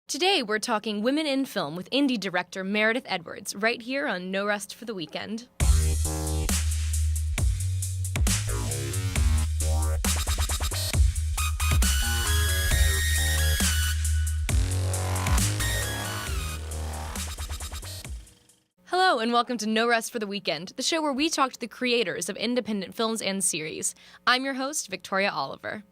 Today, we're talking women in film with indie director Meredith Edwards, right here on No Rest for the Weekend. Hello, and welcome to No Rest for the Weekend, the show where we talk to the creators of independent films and series. I'm your host, Victoria Oliver.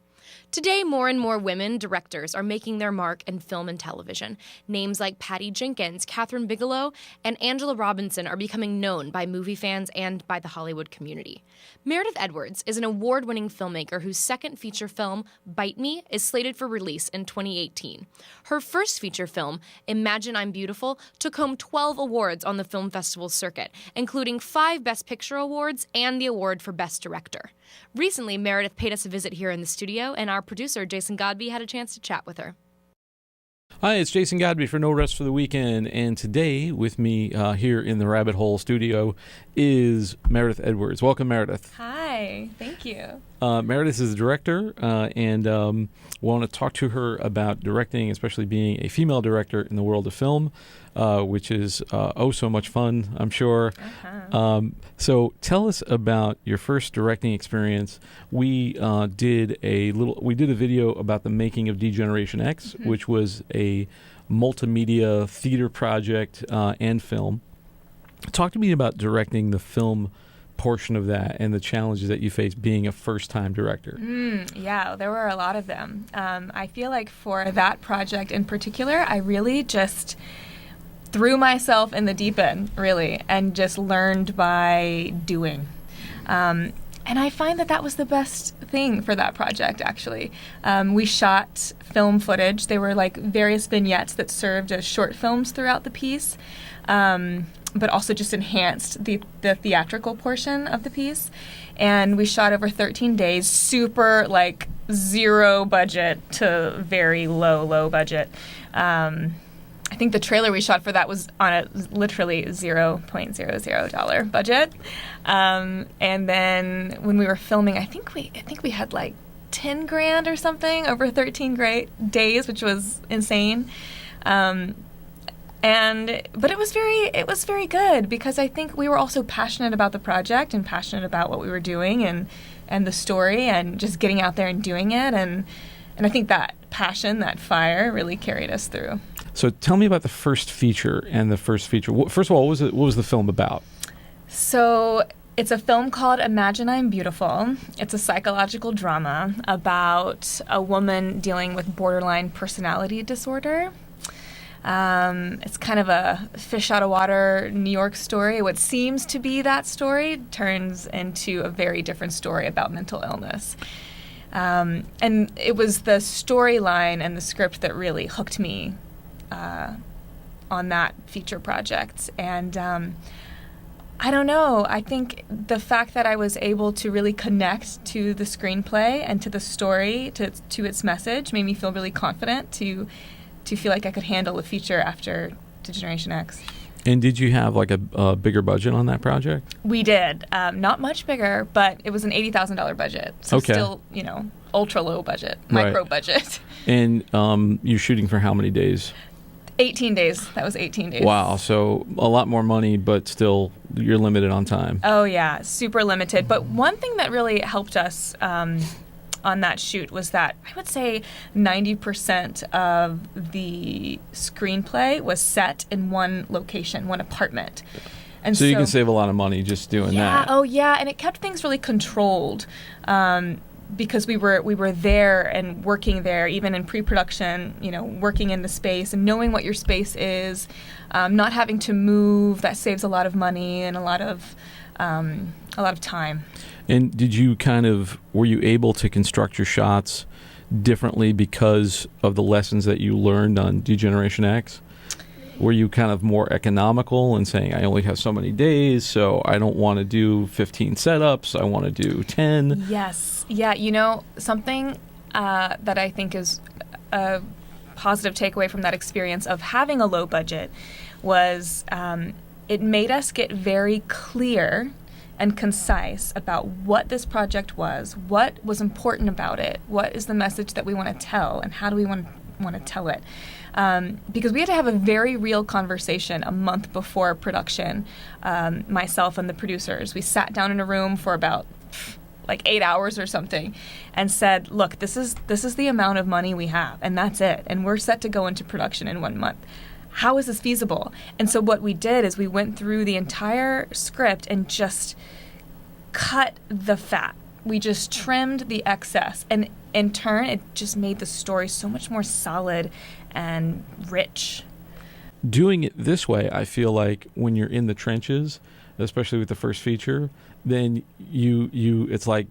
Today, more and more women directors are making their mark in film and television. Names like Patty Jenkins, Catherine Bigelow, and Angela Robinson are becoming known by movie fans and by the Hollywood community. Meredith Edwards is an award-winning filmmaker whose second feature film, Bite Me, is slated for release in 2018. Her first feature film, Imagine I'm Beautiful, took home 12 awards on the film festival circuit, including 5 Best Picture awards and the award for Best Director. Recently, Meredith paid us a visit here in the studio, and our producer, Jason Godbey, had a chance to chat with her. Hi, it's Jason Godbey for No Rest for the Weekend, and today with me here in the Rabbit Hole studio is Meredith Edwards. Welcome, Meredith. Hi, thank you. Meredith is a director, and want to talk to her about directing, especially being a female director in the world of film, which is so much fun, I'm sure. So tell us about your first directing experience. We did a video about the making of D-Generation X, which was a multimedia theater project and film. Talk to me about directing the film portion of that and the challenges that you face being a first-time director. Yeah, there were a lot of them. I feel like for that project in particular, I really just threw myself in the deep end, really, and just learned by doing. And I find that was the best thing for that project, actually. We shot film footage. They were like various vignettes that served as short films throughout the piece, but also just enhanced the theatrical portion of the piece. And we shot over 13 days, super like zero budget to very low budget. I think the trailer we shot for that was on a literally $0.00 budget. And then when we were filming, I think we had like 10 grand or something over 13 great days, which was insane. But it was very good because I think we were also passionate about the project and passionate about what we were doing and the story and just getting out there and doing it. And I think that passion, that fire really carried us through. So tell me about the first feature and the first feature. First of all, what was the film about? So it's a film called Imagine I'm Beautiful. It's a psychological drama about a woman dealing with borderline personality disorder. It's kind of a fish out of water New York story. What seems to be that story turns into a very different story about mental illness. And it was the storyline and the script that really hooked me on that feature project. And I don't know, I think the fact that I was able to really connect to the screenplay and to the story, to its message, made me feel really confident to feel like I could handle a feature after D-Generation X. And did you have like a bigger budget on that project? We did. Not much bigger, but it was an $80,000 budget. So still, ultra low budget, micro budget. And you're shooting for how many days? 18 days. That was 18 days. Wow. So a lot more money, but still you're limited on time. Oh, yeah. Super limited. But one thing that really helped us on that shoot was that I would say 90% of the screenplay was set in one location, one apartment. And so you can save a lot of money just doing that. Oh, yeah. And it kept things really controlled. Because we were there and working there, even in pre-production, working in the space and knowing what your space is, not having to move. That saves a lot of money and a lot of time. And were you able to construct your shots differently because of the lessons that you learned on D-Generation X? Were you kind of more economical and saying, I only have so many days, so I don't want to do 15 setups, I want to do 10? Yes. Yeah, something that I think is a positive takeaway from that experience of having a low budget was it made us get very clear and concise about what this project was, what was important about it, what is the message that we want to tell, and how do we want want to tell it. Because we had to have a very real conversation a month before production, myself and the producers. We sat down in a room for about like 8 hours or something and said, look, this is the amount of money we have, and that's it. And we're set to go into production in 1 month. How is this feasible? And so what we did is we went through the entire script and just cut the fat. We just trimmed the excess. And in turn, it just made the story so much more solid and rich. Doing it this way, I feel like when you're in the trenches, especially with the first feature, then it's like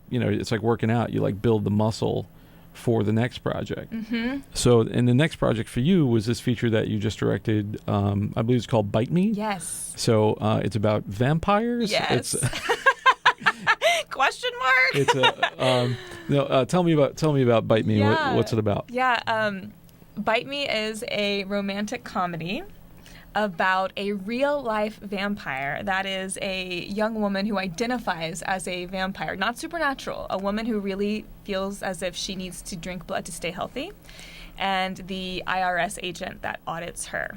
working out. You like build the muscle for the next project. Mm-hmm. So, and the next project for you was this feature that you just directed. I believe it's called Bite Me. Yes. So it's about vampires. Yes. Question mark. It's tell me about Bite Me. Yeah. What's it about? Yeah. Bite Me is a romantic comedy about a real-life vampire that is a young woman who identifies as a vampire, not supernatural, a woman who really feels as if she needs to drink blood to stay healthy, and the IRS agent that audits her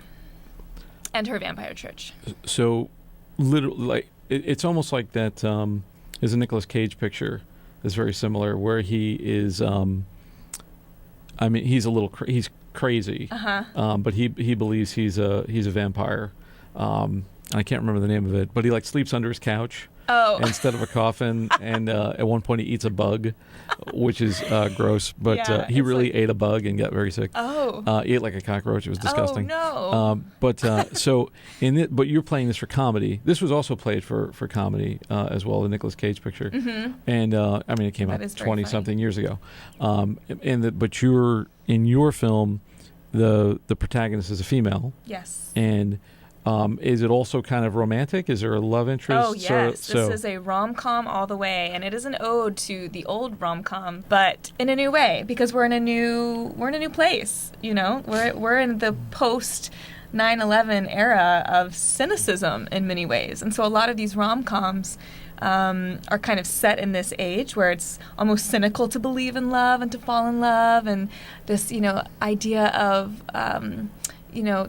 and her vampire church. So, literally, like it's almost like that. There's a Nicolas Cage picture that's very similar, where he is. He's he's crazy, but he believes he's a vampire. I can't remember the name of it, but he like sleeps under his couch instead of a coffin, and at one point he eats a bug, which is gross. But he really ate a bug and got very sick. He ate like a cockroach. It was disgusting. Oh no! So but you're playing this for comedy. This was also played for comedy as well. The Nicolas Cage picture, and it came out 20-something years ago. But you're in your film, the protagonist is a female. Yes. And is it also kind of romantic? Is there a love interest? Oh, yes. This is a rom-com all the way, and it is an ode to the old rom-com, but in a new way, because we're in a new place, you know? We're in the post 9/11 era of cynicism in many ways. And so a lot of these rom-coms are kind of set in this age where it's almost cynical to believe in love and to fall in love, and this, idea of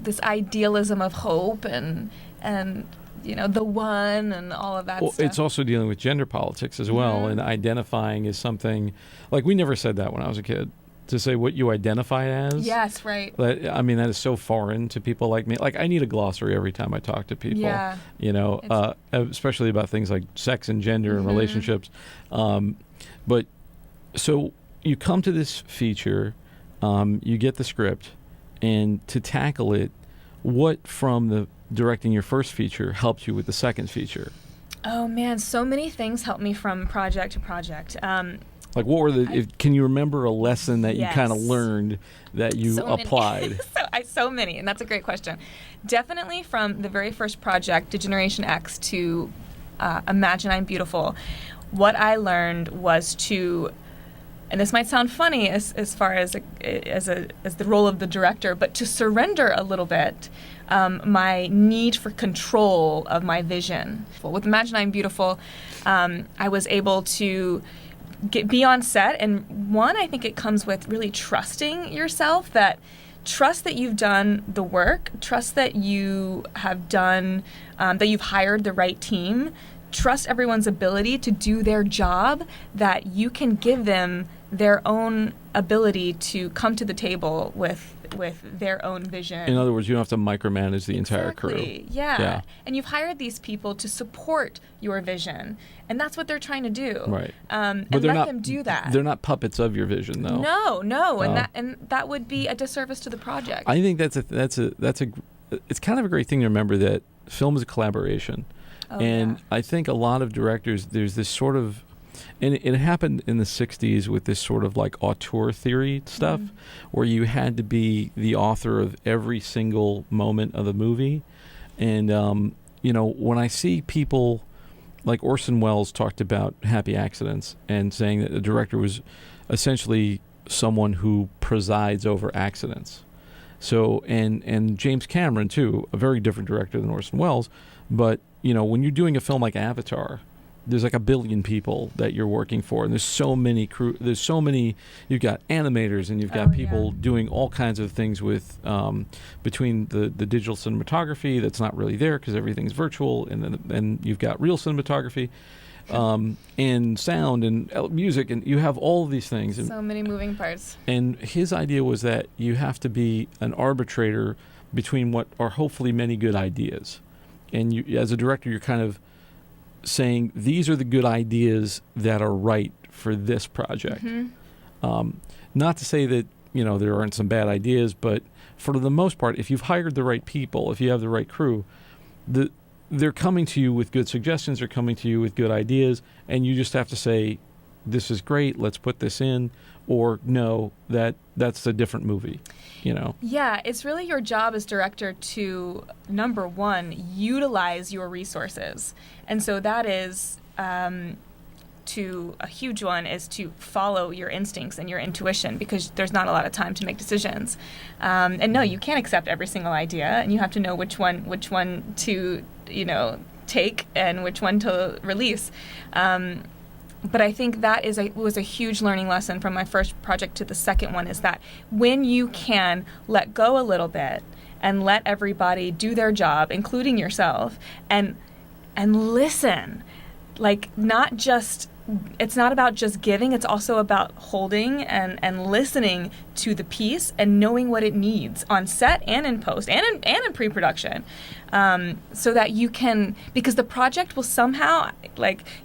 this idealism of hope and the one and all of that stuff. It's also dealing with gender politics as well, and identifying as something, like we never said that when I was a kid, to say what you identify as. Yes, right. That is so foreign to people like me. Like I need a glossary every time I talk to people. Yeah. Especially about things like sex and gender and relationships. But so you come to this feature, you get the script, and to tackle it, what from the directing your first feature helped you with the second feature? Oh man, so many things helped me from project to project. Like what were can you remember a lesson that you kind of learned that you applied? So many, and that's a great question. Definitely from the very first project, Degeneration X, to Imagine I'm Beautiful, what I learned was to, and this might sound funny as far as the role of the director, but to surrender a little bit my need for control of my vision. With Imagine I'm Beautiful, I was able to be on set, and I think it comes with really trusting yourself, trust that you've done the work, trust that you have done, that you've hired the right team, trust everyone's ability to do their job, that you can give them their own ability to come to the table with their own vision. In other words, you don't have to micromanage the entire crew. Yeah. And you've hired these people to support your vision, and that's what they're trying to do. Right. And let them do that. They're not puppets of your vision, though. No. And that would be a disservice to the project. I think it's kind of a great thing to remember that film is a collaboration. I think a lot of directors, there's this sort of, and it happened in the 60s with this sort of like auteur theory stuff, where you had to be the author of every single moment of the movie. And, when I see people like Orson Welles talked about happy accidents and saying that the director was essentially someone who presides over accidents. So, and James Cameron, too, a very different director than Orson Welles. But, when you're doing a film like Avatar, there's like a billion people that you're working for, and there's so many crew. You've got animators, and you've got people doing all kinds of things with between the digital cinematography that's not really there because everything's virtual, and you've got real cinematography. And sound and music, and you have all of these things. And, so many moving parts. And his idea was that you have to be an arbitrator between what are hopefully many good ideas. And you, as a director, you're kind of saying, these are the good ideas that are right for this project. Not to say that, there aren't some bad ideas, but for the most part, if you've hired the right people, if you have the right crew, they're coming to you with good suggestions, they're coming to you with good ideas, and you just have to say, this is great, let's put this in, or no, that's a different movie, Yeah, it's really your job as director to, number one, utilize your resources. And so that is, a huge one is to follow your instincts and your intuition, because there's not a lot of time to make decisions. And no, you can't accept every single idea, and you have to know which one to take and which one to release. But I think that was a huge learning lesson from my first project to the second one, is that when you can let go a little bit and let everybody do their job, including yourself, and listen, not just, it's not about just giving, it's also about holding and listening to the piece and knowing what it needs on set and in post and in pre-production, so that you can, because the project will somehow,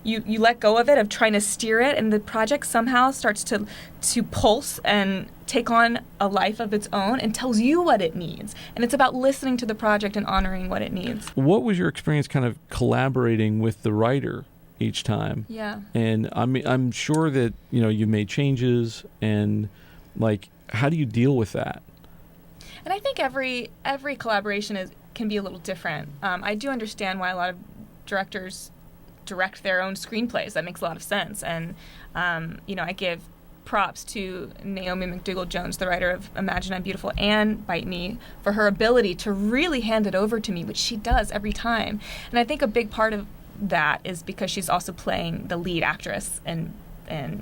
you let go of it, of trying to steer it, and the project somehow starts to pulse and take on a life of its own and tells you what it needs. And it's about listening to the project and honoring what it needs. What was your experience kind of collaborating with the writer each time? Yeah. And I'm sure that, you made changes, and how do you deal with that? And I think every collaboration can be a little different. I do understand why a lot of directors direct their own screenplays. That makes a lot of sense. And, I give props to Naomi McDougall-Jones, the writer of Imagine I'm Beautiful and Bite Me, for her ability to really hand it over to me, which she does every time. And I think a big part of that is because she's also playing the lead actress, and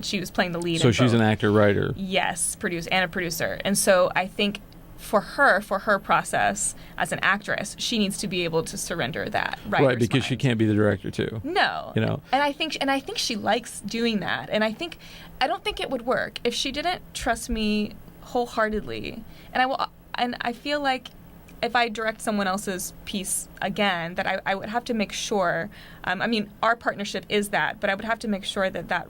she was playing the lead. So in she's both. an actor-writer. Yes, and a producer. And so I think for her process as an actress, she needs to be able to surrender that writer's right, because mind. she can't be the director too. No, and I think she likes doing that. And I don't think it would work if she didn't trust me wholeheartedly. And I feel like if I direct someone else's piece again, that I would have to make sure. Our partnership is that, but I would have to make sure that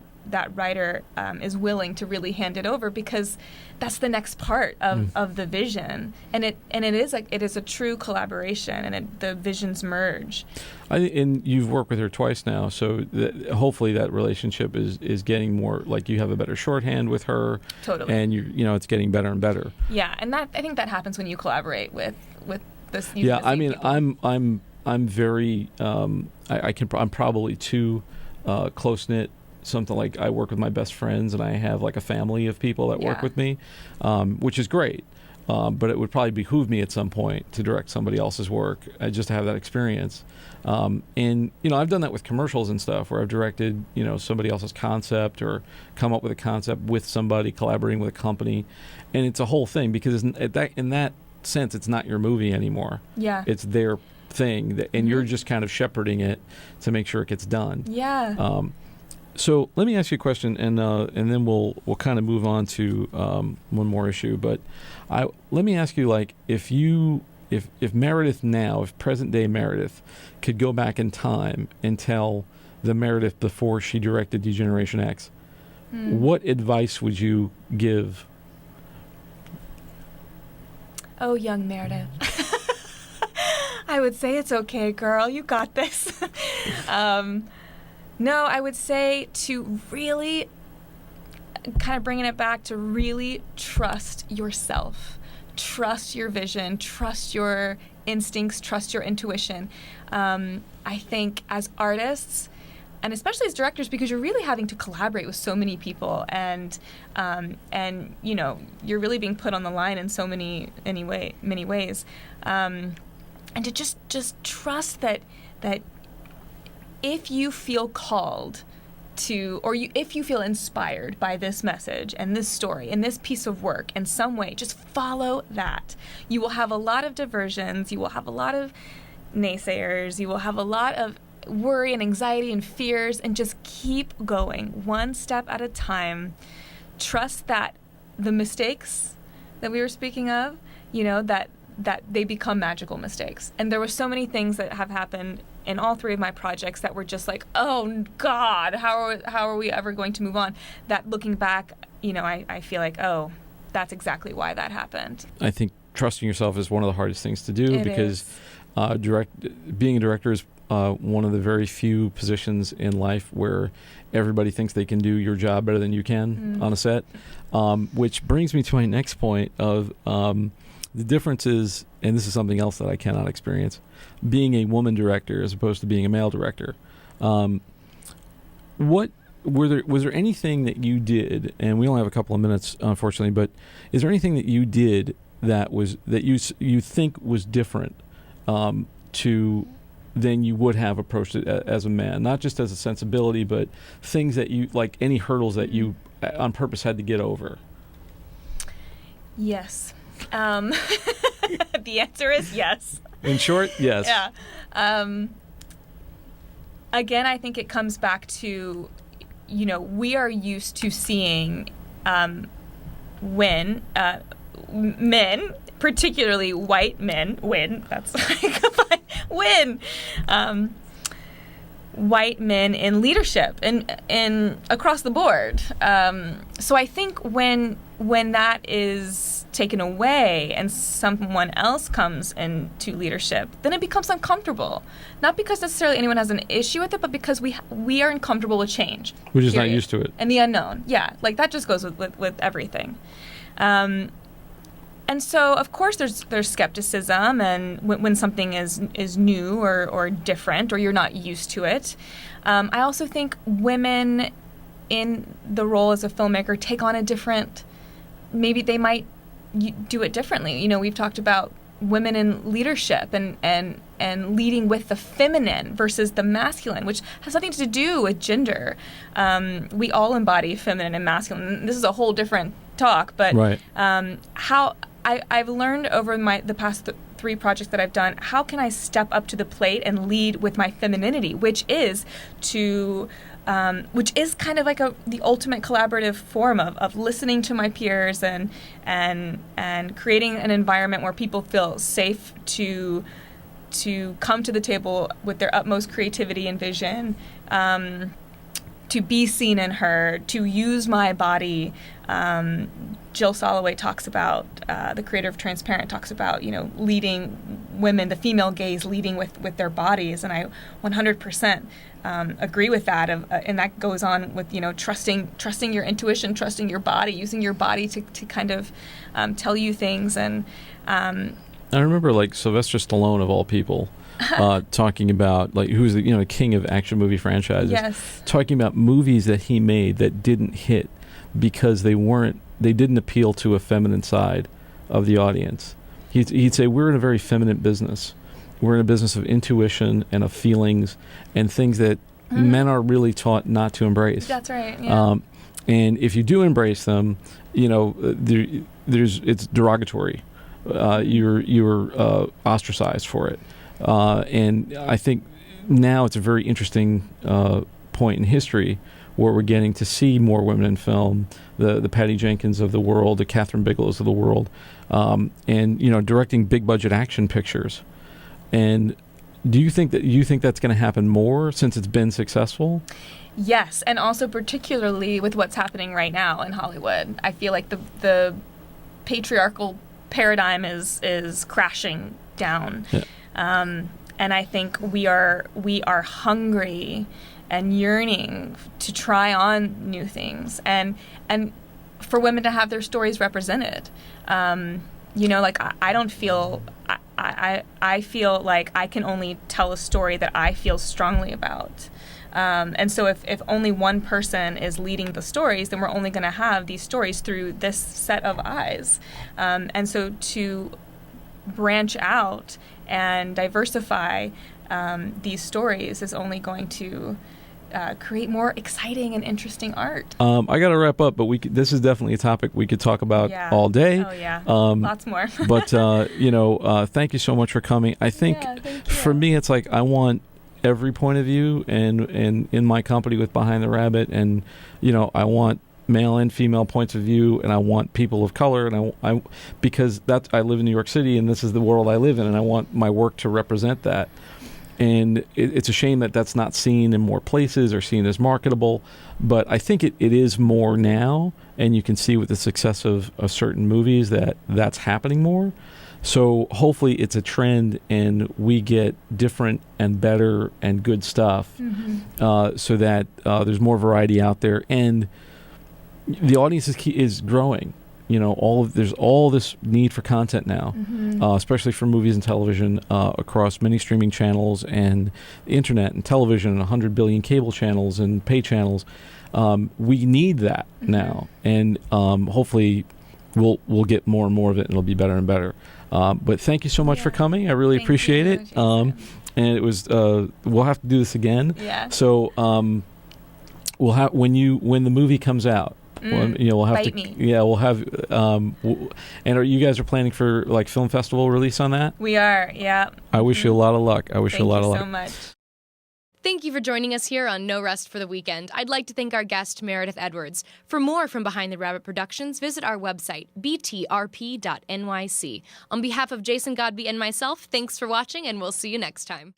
writer is willing to really hand it over, because that's the next part of the vision, and it is a true collaboration, and the visions merge. And you've worked with her twice now, so hopefully that relationship is getting more, you have a better shorthand with her. Totally. And it's getting better and better. Yeah, and I think that happens when you collaborate with this. Yeah, I'm very I'm probably too close knit. Something like I work with my best friends, and I have a family of people that work with me, which is great. But it would probably behoove me at some point to direct somebody else's work, just to have that experience. And I've done that with commercials and stuff, where I've directed somebody else's concept, or come up with a concept with somebody, collaborating with a company, and it's a whole thing, because in that sense, it's not your movie anymore. Yeah, it's their thing, and you're just kind of shepherding it to make sure it gets done. Yeah. So let me ask you a question, and then we'll kind of move on to one more issue. But let me ask you, if Meredith now, if present day Meredith could go back in time and tell the Meredith before she directed Degeneration X, what advice would you give? Oh, young Meredith. I would say it's okay, girl. You got this. No, I would say to really, kind of bringing it back, to really trust yourself. Trust your vision. Trust your instincts. Trust your intuition. I think as artists, and especially as directors, because you're really having to collaborate with so many people, and you're really being put on the line in so many ways, and to just trust that if you feel called to, or if you feel inspired by this message and this story and this piece of work in some way, just follow that. You will have a lot of diversions. You will have a lot of naysayers. You will have a lot of worry and anxiety and fears, and just keep going one step at a time. Trust that the mistakes that we were speaking of, that they become magical mistakes. And there were so many things that have happened in all three of my projects that were just like, oh God, how are we ever going to move on? That looking back, I feel like, oh, that's exactly why that happened. I think trusting yourself is one of the hardest things to do, because being a director is one of the very few positions in life where everybody thinks they can do your job better than you can on a set, which brings me to my next point of the difference is, and this is something else that I cannot experience, being a woman director as opposed to being a male director. Was there anything that you did, and we only have a couple of minutes, unfortunately, but is there anything that you did that you think was different than you would have approached it as a man, not just as a sensibility, but things that you, like any hurdles that you on purpose had to get over? Yes. The answer is yes. In short, yes. Yeah. Again, I think it comes back to, we are used to seeing men, particularly white men, that's win. White men in leadership and across the board. So I think when that is taken away and someone else comes into leadership, then it becomes uncomfortable. Not because necessarily anyone has an issue with it, but because we are uncomfortable with change. We're just not used to it. And the unknown. Yeah, like that just goes with everything. And so, of course, there's skepticism, and when something is new or different, or you're not used to it. I also think women in the role as a filmmaker take on a different. Maybe they might do it differently. We've talked about women in leadership and leading with the feminine versus the masculine, which has nothing to do with gender. We all embody feminine and masculine. This is a whole different talk, but right. How I've learned over the past three projects that I've done, how can I step up to the plate and lead with my femininity, which is kind of like the ultimate collaborative form of listening to my peers and creating an environment where people feel safe to come to the table with their utmost creativity and vision, to be seen and heard, to use my body. Jill Soloway talks about, the creator of Transparent talks about, leading women, the female gaze leading with their bodies, and I 100% agree with that. And that goes on with, trusting your intuition, trusting your body, using your body to kind of tell you things. And I remember Sylvester Stallone, of all people, talking about who's the king of action movie franchises. Yes. Talking about movies that he made that didn't hit because they didn't appeal to a feminine side of the audience. He'd say, we're in a very feminine business. We're in a business of intuition and of feelings and things that men are really taught not to embrace. That's right. Yeah. And if you do embrace them, it's derogatory. You're ostracized for it. And I think now it's a very interesting point in history where we're getting to see more women in film, the Patty Jenkins of the world, the Catherine Bigelows of the world, and directing big budget action pictures. And do you think that's going to happen more since it's been successful? Yes, and also particularly with what's happening right now in Hollywood. I feel like the patriarchal paradigm is crashing down. Yeah. And I think we are hungry and yearning to try on new things and for women to have their stories represented. I don't feel I feel like I can only tell a story that I feel strongly about. And so if only one person is leading the stories, then we're only going to have these stories through this set of eyes. And so to branch out and diversify these stories is only going to create more exciting and interesting art. I got to wrap up, but this is definitely a topic we could talk about all day. Oh, yeah. Lots more. But, thank you so much for coming. I think for me, it's like I want every point of view and in my company with Behind the Rabbit, and, I want male and female points of view, and I want people of color, and I because I live in New York City, and this is the world I live in, and I want my work to represent that. And it's a shame that that's not seen in more places or seen as marketable, but I think it is more now, and you can see with the success of certain movies that's happening more. So hopefully it's a trend, and we get different and better and good stuff, so that there's more variety out there, and the audience is growing. There's all this need for content now, especially for movies and television across many streaming channels and the internet and television and 100 billion cable channels and pay channels. We need that now, and hopefully we'll get more and more of it, and it'll be better and better. But thank you so much for coming. I really appreciate it. And it was we'll have to do this again. Yeah. So we'll have when the movie comes out. We'll have Bite to. Me. Yeah, we'll have. And you guys are planning for like film festival release on that? We are. Yeah. I wish you a lot of luck. Thank you so much. Thank you for joining us here on No Rest for the Weekend. I'd like to thank our guest, Meredith Edwards. For more from Behind the Rabbit Productions, visit our website, btrp.nyc. On behalf of Jason Godbey and myself, thanks for watching, and we'll see you next time.